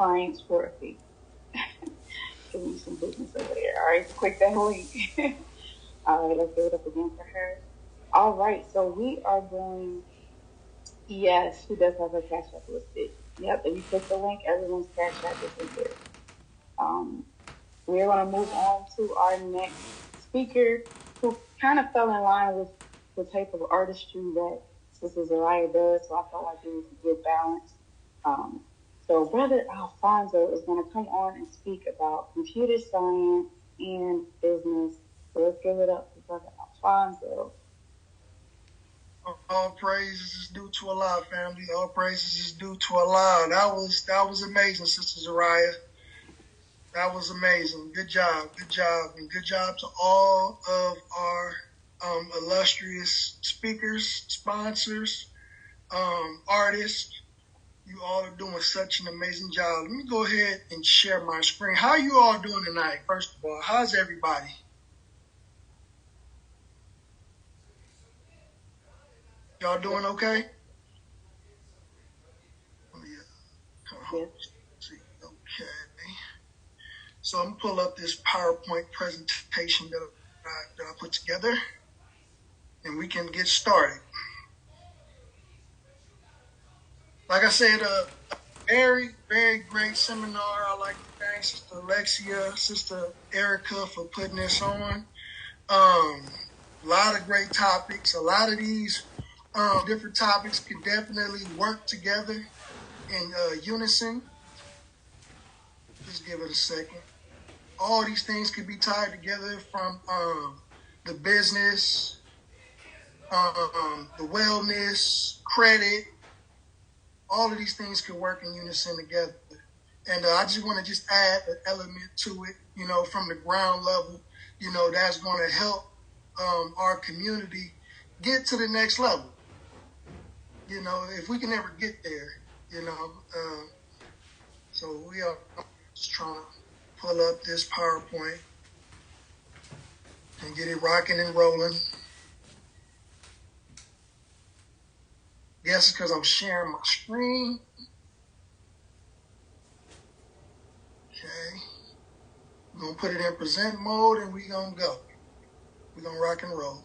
clients for a fee. Giving you some business over there. All right, quick that link. All right, let's give it up again for her. All right, so we are going. Yes, she does have her cash app listed. Yep, if you click the link, everyone's cash app is in there. Um, we're going to move on to our next speaker, who kind of fell in line with the type of artistry that Sister Zariah does. So I felt like it was a good balance. Um, so Brother Alfonso is going to come on and speak about computer science and business. So let's give it up for Brother Alfonso. All praises is due to Allah, family. All praises is due to Allah. That was amazing, Sister Zariah. That was amazing. Good job, and good job to all of our illustrious speakers, sponsors, artists. You all are doing such an amazing job. Let me go ahead and share my screen. How are you all doing tonight? First of all, how's everybody? Y'all doing okay? Yes. See, okay. So I'm gonna pull up this PowerPoint presentation that I put together, and we can get started. Like I said, a very, very great seminar. I like to thank Sister Alexia, Sister Erica for putting this on. A lot of great topics. A lot of these different topics can definitely work together in unison. Just give it a second. All these things can be tied together from the business, the wellness, credit. All of these things can work in unison together. And I just want to just add an element to it, from the ground level, that's going to help our community get to the next level. If we can ever get there, so we are just trying to pull up this PowerPoint and get it rocking and rolling. Guess it's because I'm sharing my screen. Okay. We're going to put it in present mode and we're going to go. We're going to rock and roll.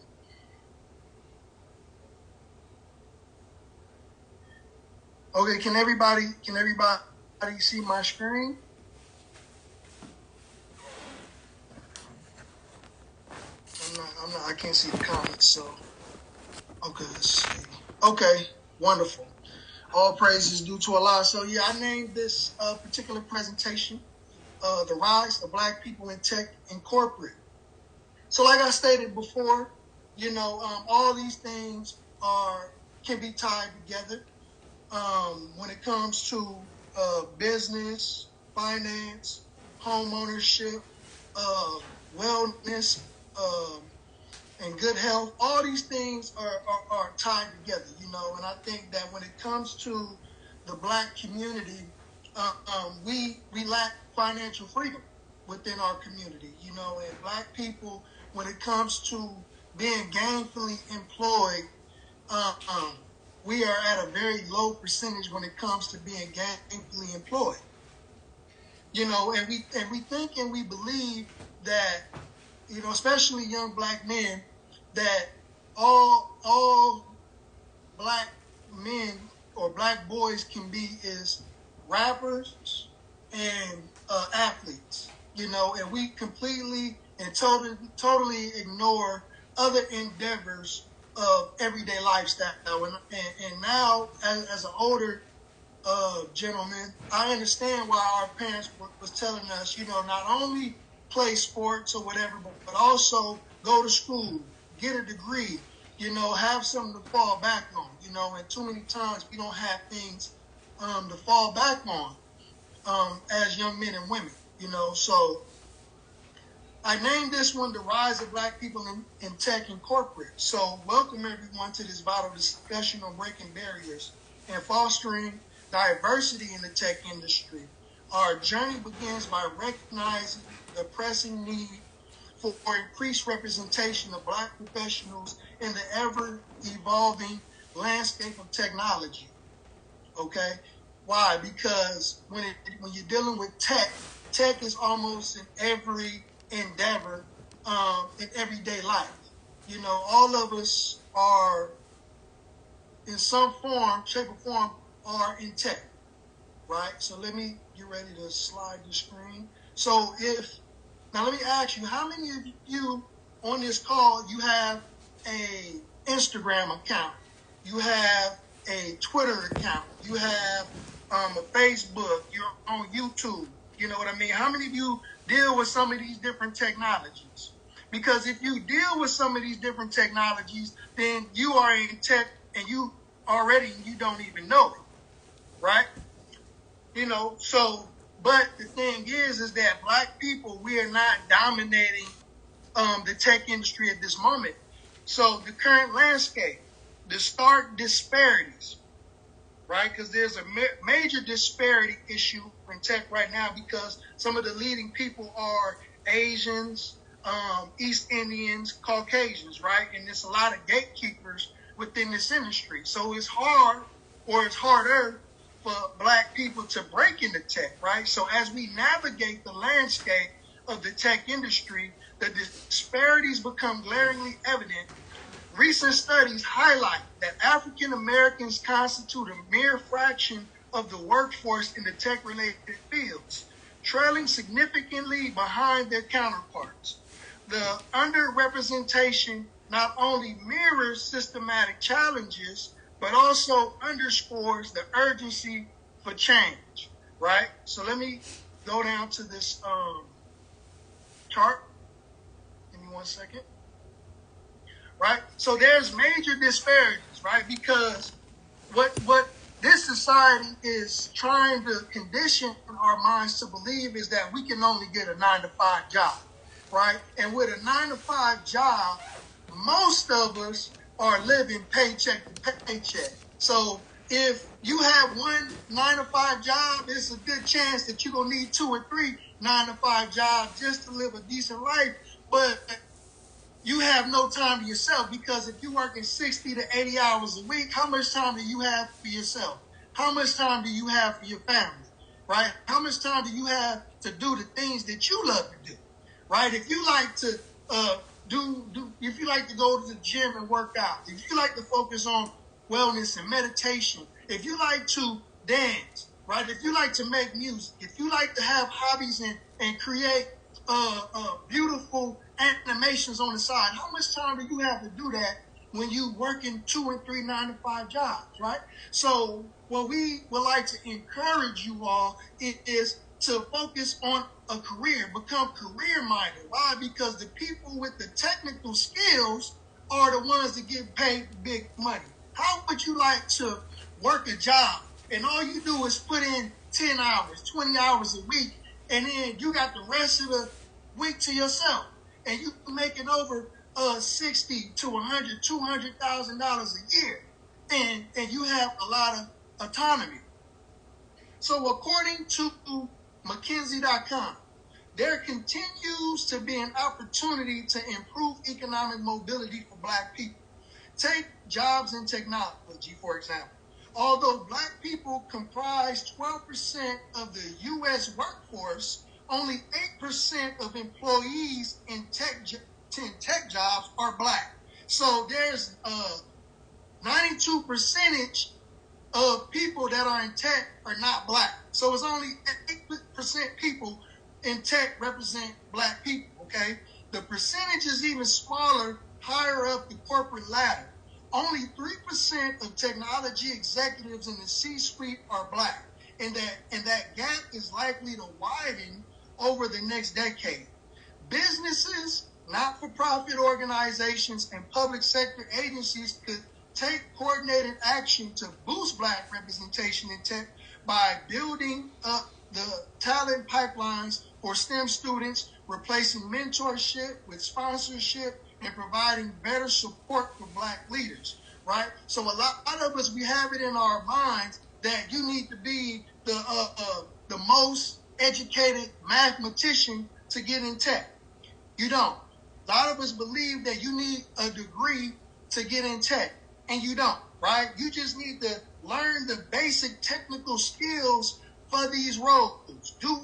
Okay, can everybody see my screen? I can't see the comments, so okay, let's see. Okay, wonderful. All praises due to Allah. So yeah, I named this particular presentation The Rise of Black People in Tech and Corporate. So like I stated before, all these things can be tied together when it comes to business, finance, home ownership, wellness, and good health. All these things are tied together, and I think that when it comes to the Black community, we lack financial freedom within our community, and Black people, when it comes to being gainfully employed, we are at a very low percentage when it comes to being gainfully employed. And we think and we believe that, especially young Black men, that all Black men or Black boys can be is rappers and athletes, and we completely and totally ignore other endeavors of everyday lifestyle. And now, as an older gentleman, I understand why our parents was telling us, not only play sports or whatever, but also go to school, get a degree, have something to fall back on, and too many times we don't have things to fall back on as young men and women, so I named this one The Rise of Black People in Tech and Corporate. So welcome everyone to this vital discussion on breaking barriers and fostering diversity in the tech industry. Our journey begins by recognizing the pressing need for increased representation of Black professionals in the ever-evolving landscape of technology. Okay? Why? Because when you're dealing with tech is almost in every endeavor, in everyday life. You know, all of us are in some form, shape, or form, are in tech, right? So let me get ready to slide the screen. So now let me ask you, how many of you on this call, you have a Instagram account, you have a Twitter account, you have a Facebook, you're on YouTube, you know what I mean? How many of you deal with some of these different technologies? Because if you deal with some of these different technologies, then you are in tech and you don't even know it, right? You know, so, but the thing is that Black people, we are not dominating the tech industry at this moment. So the current landscape, the stark disparities, right? Because there's a major disparity issue in tech right now because some of the leading people are Asians, East Indians, Caucasians, right? And there's a lot of gatekeepers within this industry. So it's hard, or it's harder for Black people to break into tech, right? So as we navigate the landscape of the tech industry, the disparities become glaringly evident. Recent studies highlight that African Americans constitute a mere fraction of the workforce in the tech-related fields, trailing significantly behind their counterparts. The underrepresentation not only mirrors systematic challenges, but also underscores the urgency for change, right? So let me go down to this chart. Give me 1 second. Right? So there's major disparities, right? Because what this society is trying to condition our minds to believe is that we can only get a 9-to-5 job, right? And with a 9-to-5 job, most of us are living paycheck to paycheck. So if you have one 9-to-5 job, it's a good chance that you're going to need 2 or 3 9-to-5 jobs just to live a decent life. But you have no time to yourself, because if you're working 60 to 80 hours a week, how much time do you have for yourself? How much time do you have for your family, right? How much time do you have to do the things that you love to do, right? If you like to if you like to go to the gym and work out, if you like to focus on wellness and meditation, if you like to dance, right? If you like to make music, if you like to have hobbies and create beautiful animations on the side, how much time do you have to do that when you working 2 and 3 9-to-5 jobs, right? So what we would like to encourage you all is to focus on a career, become career minded. Why? Because the people with the technical skills are the ones that get paid big money. How would you like to work a job and all you do is put in 10 hours, 20 hours a week, and then you got the rest of the week to yourself, and you making over 60 to 100, $200,000 a year, and you have a lot of autonomy. So according to McKinsey.com, there continues to be an opportunity to improve economic mobility for Black people. Take jobs in technology, for example. Although Black people comprise 12% of the U.S. workforce, only 8% of employees in tech jobs are Black. So there's 92% of people that are in tech are not Black. So it's only 8% people in tech represent Black people, okay? The percentage is even smaller higher up the corporate ladder. Only 3% of technology executives in the C-suite are Black, and that gap is likely to widen over the next decade. Businesses, not-for-profit organizations, and public sector agencies could take coordinated action to boost Black representation in tech by building up the talent pipelines for STEM students, replacing mentorship with sponsorship, and providing better support for Black leaders, right? So a lot of us, we have it in our minds that you need to be the most educated mathematician to get in tech. You don't. A lot of us believe that you need a degree to get in tech, and you don't. right? You just need to learn the basic technical skills for these roles. Do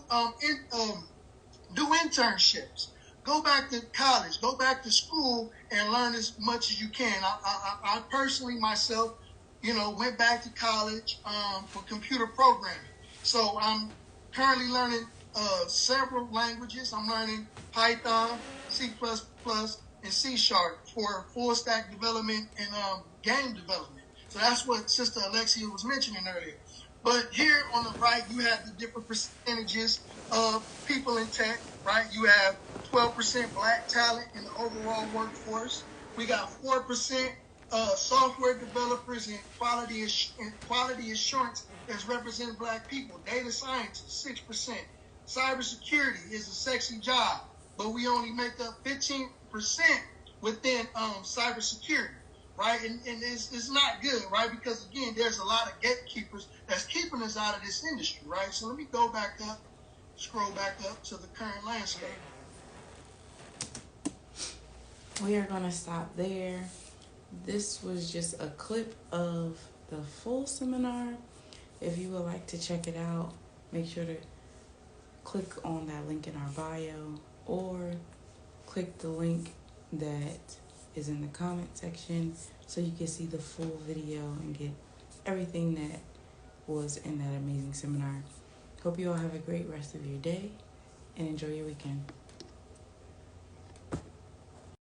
internships. Go back to college. Go back to school and learn as much as you can. I personally myself, went back to college for computer programming. So I'm currently learning several languages. I'm learning Python, C++, and C Sharp for full stack development and game development. So that's what Sister Alexia was mentioning earlier. But here on the right, you have the different percentages of people in tech, right? You have 12% Black talent in the overall workforce. We got 4% software developers and quality assurance that's represent Black people. Data scientists, 6%. Cybersecurity is a sexy job, but we only make up 15% within cybersecurity, right? And it's not good, right? Because again, there's a lot of gatekeepers that's keeping us out of this industry, right? So let me go back up, scroll back up to the current landscape. We are going to stop there. This was just a clip of the full seminar. If you would like to check it out, make sure to click on that link in our bio or click the link that is in the comment section so you can see the full video and get everything that was in that amazing seminar. Hope you all have a great rest of your day and enjoy your weekend.